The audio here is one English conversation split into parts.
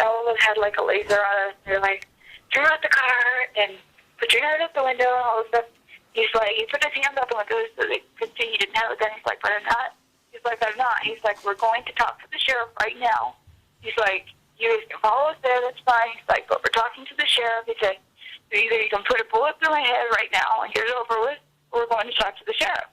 all of us had like a laser on us. They're like, turn out the car and put your head out the window and all this stuff. He's like, he put his hands out the window so they could see he didn't have a gun. He's like, but I'm not. He's like, I'm not. He's like, we're going to talk to the sheriff right now. He's like, you guys can follow us there, that's fine. He's like, but we're talking to the sheriff. He said, either you can put a bullet through my head right now and get it over with, or we're going to talk to the sheriff.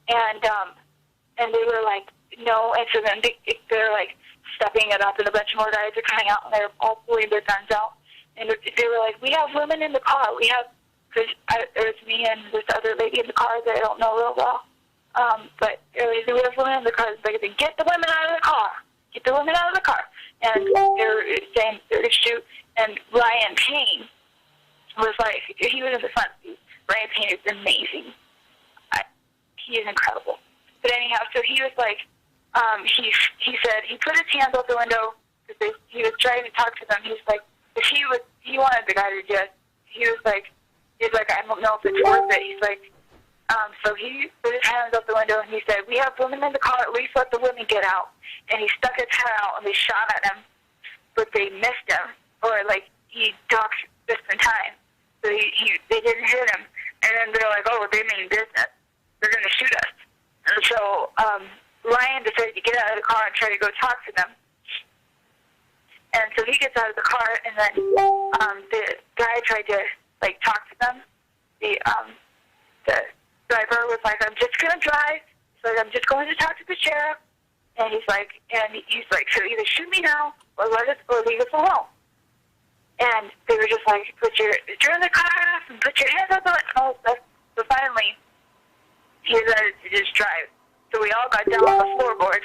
And they were like, no. And so then they're like stepping it up, and a bunch more guys are coming out, and they're all pulling their guns out. And they were like, we have women in the car. We have, because there's me and this other lady in the car that I don't know real well. But we have women in the car. They said, get the women out of the car. Get the women out of the car. And they're saying they're going to shoot. And Ryan Payne was like, he was in the front seat. Ryan Payne is amazing. He is incredible. But anyhow, so he was like, he said he put his hands out the window because he was trying to talk to them. He was like, if he wanted the guy to just, he was like, I don't know if it's worth it. He's like, so he put his hands out the window and he said, we have women in the car, at least let the women get out. And he stuck his head out and they shot at him, but they missed him, or like he talked just in time. So they didn't hit him. And then they're like, oh, they mean business. They're going to shoot us. And so Ryan decided to get out of the car and try to go talk to them. And so he gets out of the car, and then the guy tried to like talk to them. The driver was like, I'm just going to drive. So I'm just going to talk to the sheriff. And he's like, so either shoot me now or leave us alone. And they were just like, turn the car off and put your hands up the window. So finally, he decided to just drive. So we all got down on the floorboard,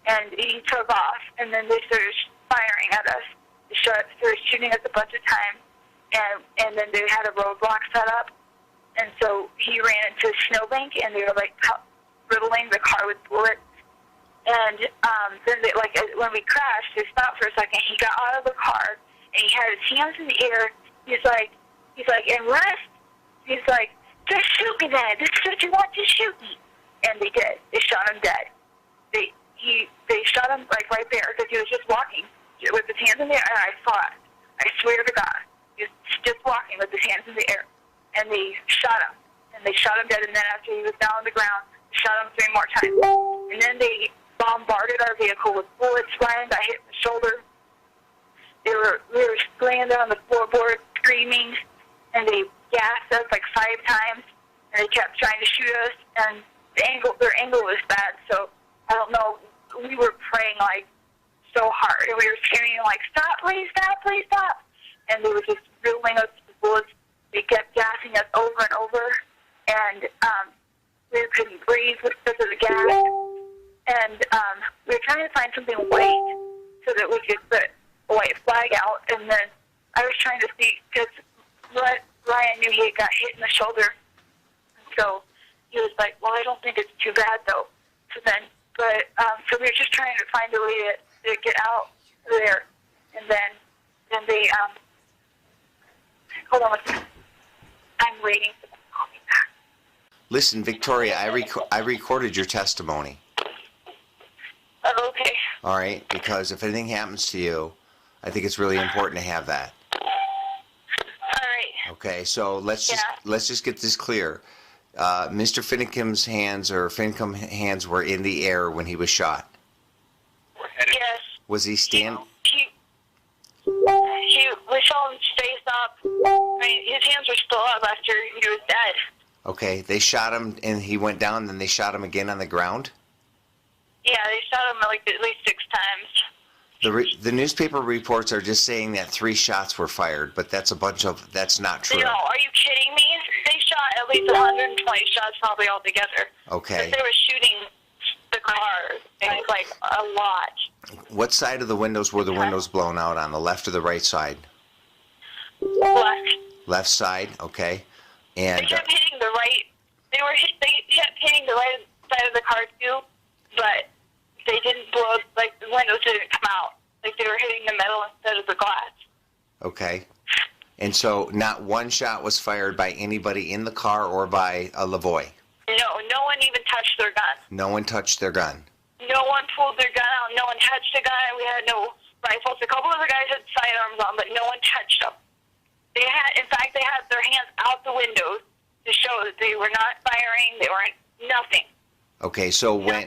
and he took off, and then they started firing at us. They started shooting us a bunch of times, and then they had a roadblock set up. And so he ran into a snowbank, and they were like riddling the car with bullets. And then they, like when we crashed, they stopped for a second. He got out of the car, and he had his hands in the air. He's like, and rest. He's like, just shoot me then. This is what you want, just shoot me. And they did. They shot him dead. They shot him like right there because he was just walking with his hands in the air. And I saw it. I swear to God, he was just walking with his hands in the air. And they shot him. And they shot him dead. And then after he was down on the ground, they shot him 3 more times. And then they bombarded our vehicle with bullets. Ryan got hit in the shoulder. We were laying there on the floorboard screaming, and they gassed us like 5 times, and they kept trying to shoot us, and their angle was bad, so I don't know, we were praying like so hard, and we were screaming like, stop, please stop, please stop, and they were just riddling us with bullets. They kept gassing us over and over, and we couldn't breathe because of the gas, and we were trying to find something white so that we could put a white flag out, and then I was trying to see, because Ryan knew he got hit in the shoulder, so he was like, well, I don't think it's too bad, though. So we were just trying to find a way to get out there, and then they, hold on one second. I'm waiting for them to call me back. Listen, Victoria, I recorded your testimony. Oh, okay. All right, because if anything happens to you, I think it's really important to have that. All right. Okay, so let's just get this clear. Mr. Finicum's hands were in the air when he was shot. Yes. Was he stand? We saw him face up. I mean, his hands were still up after he was dead. Okay, they shot him and he went down, then they shot him again on the ground? Yeah, they shot him like at least 6 times. The newspaper reports are just saying that 3 shots were fired, but that's not true. No, are you kidding me? They shot at least 120 shots probably altogether. Okay. They were shooting the car, and like a lot. What side of the windows were the windows blown out on, the left or the right side? Left. Left side, okay. And they kept hitting the right. They kept hitting the right side of the car too, but they didn't blow. Like the windows didn't come out. Like they were hitting the metal instead of the glass. Okay. And so not one shot was fired by anybody in the car or by a LaVoy? No one even touched their gun. No one touched their gun? No one pulled their gun out. No one touched the gun. We had no rifles. A couple of the guys had sidearms on, but no one touched them. In fact, they had their hands out the windows to show that they were not firing. They weren't nothing. Okay, so when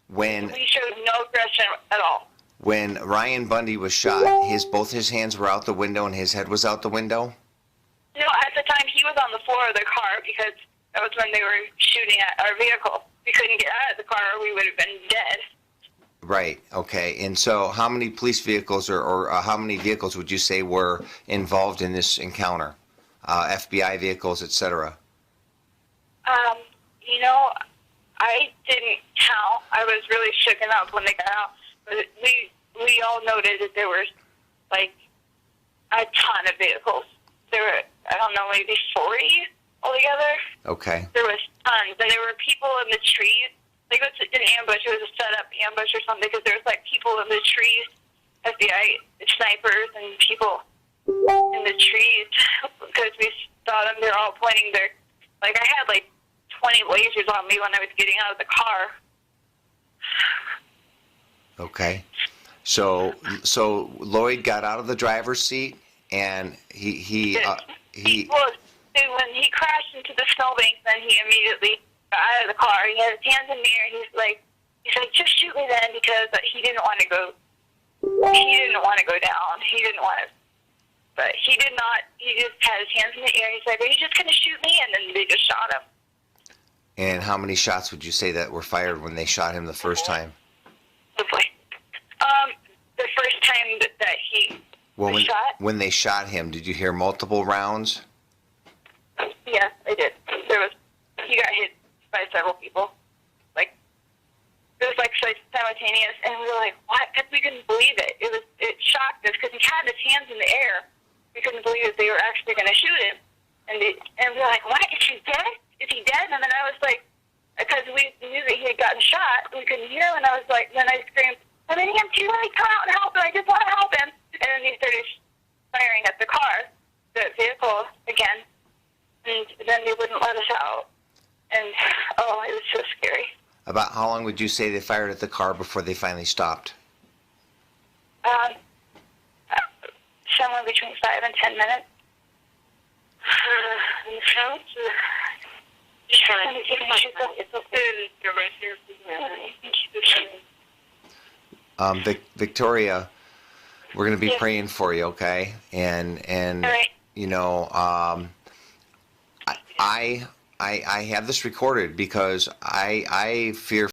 we showed no aggression at all. When Ryan Bundy was shot, both his hands were out the window and his head was out the window? No, at the time he was on the floor of the car because that was when they were shooting at our vehicle. We couldn't get out of the car or we would have been dead. Right, okay. And so how many police vehicles or how many vehicles would you say were involved in this encounter? FBI vehicles, etc. You know, I didn't count. I was really shooken up when they got out. But we all noted that there was, like, a ton of vehicles. There were, I don't know, maybe 40 altogether. Okay. There was tons. And there were people in the trees. Like, it was an ambush. It was a set-up ambush or something because there was, like, people in the trees, FBI snipers and people in the trees because we saw them. They're all pointing their, like, I had, like, 20 lasers on me when I was getting out of the car. Okay. So Lloyd got out of the driver's seat and he well, when he crashed into the snowbank, then he immediately got out of the car. He had his hands in the air. He's like, just shoot me then, because he didn't want to go. He didn't want to go down. He didn't want to. But he did not. He just had his hands in the air. He's like, are you just going to shoot me? And then they just shot him. And how many shots would you say that were fired when they shot him the first time? The first time that he was shot. When they shot him, did you hear multiple rounds? Yes, I did. He got hit by several people. Like, it was like simultaneous, and we were like, what? Because we couldn't believe it. It shocked us because he had his hands in the air. We couldn't believe that they were actually going to shoot him. And we were like, what? Is he dead? Is he dead? And then I was like, because we knew that he had gotten shot, we couldn't hear him, and I was like, then I screamed, I'm in EMT, let me come out and help him, I just want to help him. And then he started firing at the car, the vehicle again, and then they wouldn't let us out. And, it was so scary. About how long would you say they fired at the car before they finally stopped? Somewhere between 5 and 10 minutes. Victoria, we're going to be praying for you, okay? And right. You know, I have this recorded because I fear